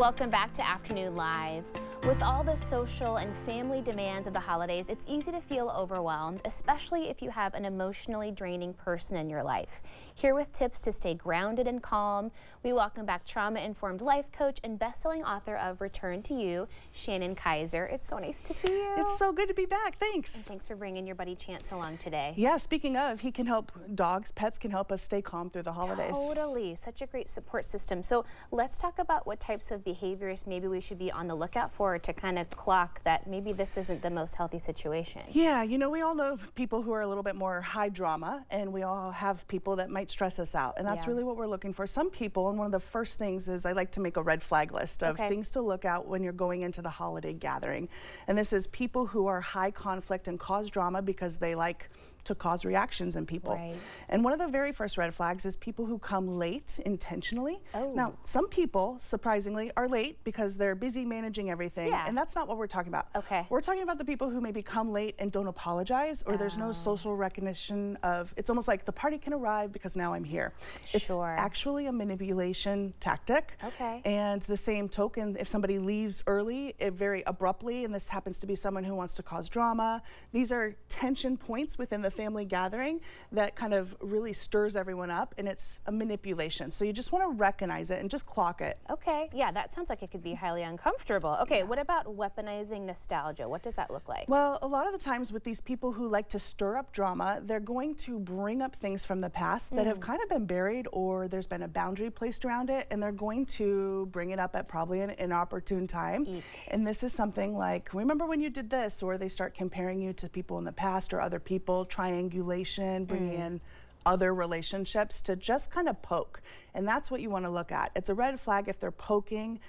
Welcome back to Afternoon Live. With all the social and family demands of the holidays, it's easy to feel overwhelmed, especially if you have an emotionally draining person in your life. Here with tips to stay grounded and calm, we welcome back trauma-informed life coach and best-selling author of Return to You, Shannon Kaiser. It's so nice to see you. It's so good to be back. Thanks. And thanks for bringing your buddy Chance along today. Yeah, speaking of, he can help dogs, pets can help us stay calm through the holidays. Totally. Such a great support system. So let's talk about what types of behaviors maybe we should be on the lookout for to kind of clock that maybe this isn't the most healthy situation. Yeah, you know, we all know people who are a little bit more high drama, and we all have people that might stress us out, and that's really what we're looking for. Some people, and one of the first things is I like to make a red flag list of things to look out when you're going into the holiday gathering. And this is people who are high conflict and cause drama because they like to cause reactions in people. Right. And one of the very first red flags is people who come late intentionally. Oh. Now, some people, surprisingly, are late because they're busy managing everything, and that's not what we're talking about. Okay. We're talking about the people who maybe come late and don't apologize, or there's no social recognition of, it's almost like the party can arrive because now I'm here. It's actually a manipulation tactic. Okay. And the same token, if somebody leaves early, very abruptly, and this happens to be someone who wants to cause drama, these are tension points within the family gathering that kind of really stirs everyone up, and it's a manipulation. So you just want to recognize it and just clock it. Okay, yeah, that sounds like it could be highly uncomfortable. Okay, what about weaponizing nostalgia? What does that look like? Well, a lot of the times with these people who like to stir up drama, they're going to bring up things from the past that have kind of been buried, or there's been a boundary placed around it, and they're going to bring it up at probably an inopportune time. Eek. And this is something like, remember when you did this, or they start comparing you to people in the past or other people, triangulation, bringing in other relationships to just kind of poke. And that's what you want to look at. It's a red flag if they're poking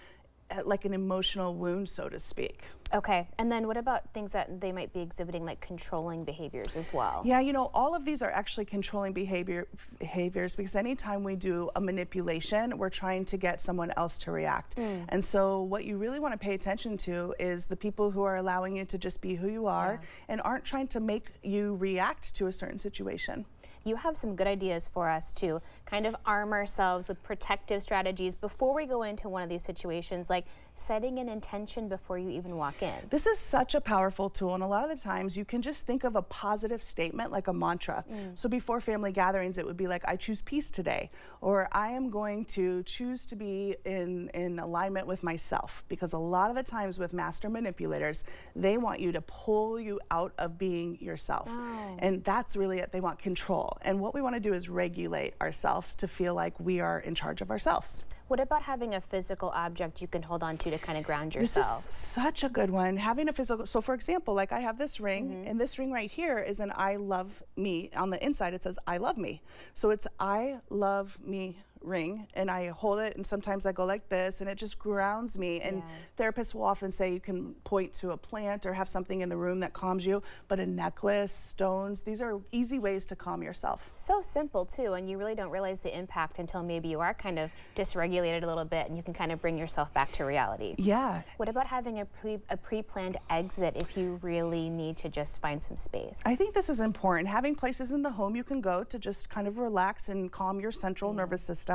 at like an emotional wound, so to speak. Okay, and then what about things that they might be exhibiting, like controlling behaviors as well? Yeah, you know, all of these are actually controlling behaviors because anytime we do a manipulation, we're trying to get someone else to react. And so what you really want to pay attention to is the people who are allowing you to just be who you are and aren't trying to make you react to a certain situation. You have some good ideas for us to kind of arm ourselves with protective strategies before we go into one of these situations, like setting an intention before you even walk in. This is such a powerful tool, and a lot of the times you can just think of a positive statement like a mantra. So before family gatherings, it would be like, I choose peace today, or I am going to choose to be in alignment with myself, because a lot of the times with master manipulators, they want you to pull you out of being yourself. And that's really it. They want control. And what we want to do is regulate ourselves to feel like we are in charge of ourselves. What about having a physical object you can hold on to kind of ground yourself? This is such a good one. Having a physical, so for example, like I have this ring, and this ring right here is an I love me. On the inside it says I love me. So it's I love me ring, and I hold it, and sometimes I go like this, and it just grounds me. And therapists will often say you can point to a plant or have something in the room that calms you, but a necklace, stones, these are easy ways to calm yourself. So simple too, and you really don't realize the impact until maybe you are kind of dysregulated a little bit and you can kind of bring yourself back to reality. Yeah. What about having a pre-planned exit if you really need to just find some space? I think this is important. Having places in the home you can go to just kind of relax and calm your central nervous system,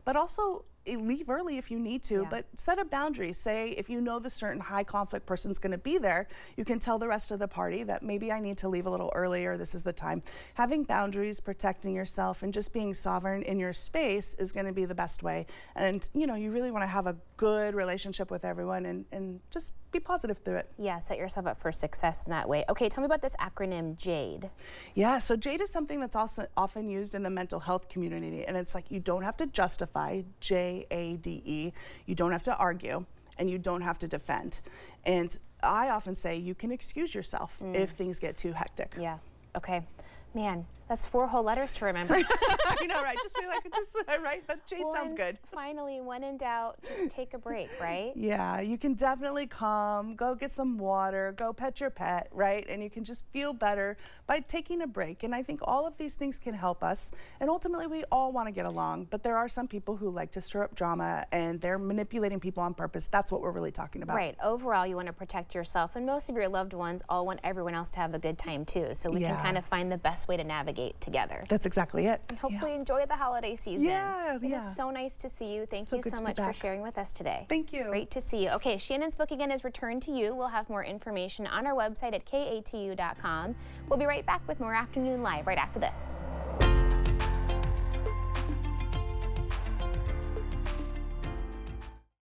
but also leave early if you need to, but set a boundary. Say if you know the certain high conflict person's going to be there, you can tell the rest of the party that maybe I need to leave a little earlier, this is the time. Having boundaries, protecting yourself, and just being sovereign in your space is going to be the best way. And you know, you really want to have a good relationship with everyone and just be positive through it. Yeah, set yourself up for success in that way. Okay, tell me about this acronym JADE. Yeah, so JADE is something that's also often used in the mental health community, and it's like you don't have to justify, JADE, you don't have to argue, and you don't have to defend. And I often say you can excuse yourself if things get too hectic. Yeah, okay. Man, that's 4 whole letters to remember. I know, right? Just be like, right? That JADE sounds good. Finally, when in doubt, just take a break, right? Yeah, you can definitely calm, go get some water, go pet your pet, right? And you can just feel better by taking a break. And I think all of these things can help us. And ultimately, we all want to get along, but there are some people who like to stir up drama, and they're manipulating people on purpose. That's what we're really talking about. Right. Overall, you want to protect yourself, and most of your loved ones all want everyone else to have a good time too. So we can kind of find the best way to navigate navigate together. That's exactly it. And hopefully enjoy the holiday season. Yeah, It is so nice to see you. Thank you good so to be much for back. sharing with us today. Thank you. Great to see you. Okay, Shannon's book again is Return to You. We'll have more information on our website at katu.com. We'll be right back with more Afternoon Live right after this.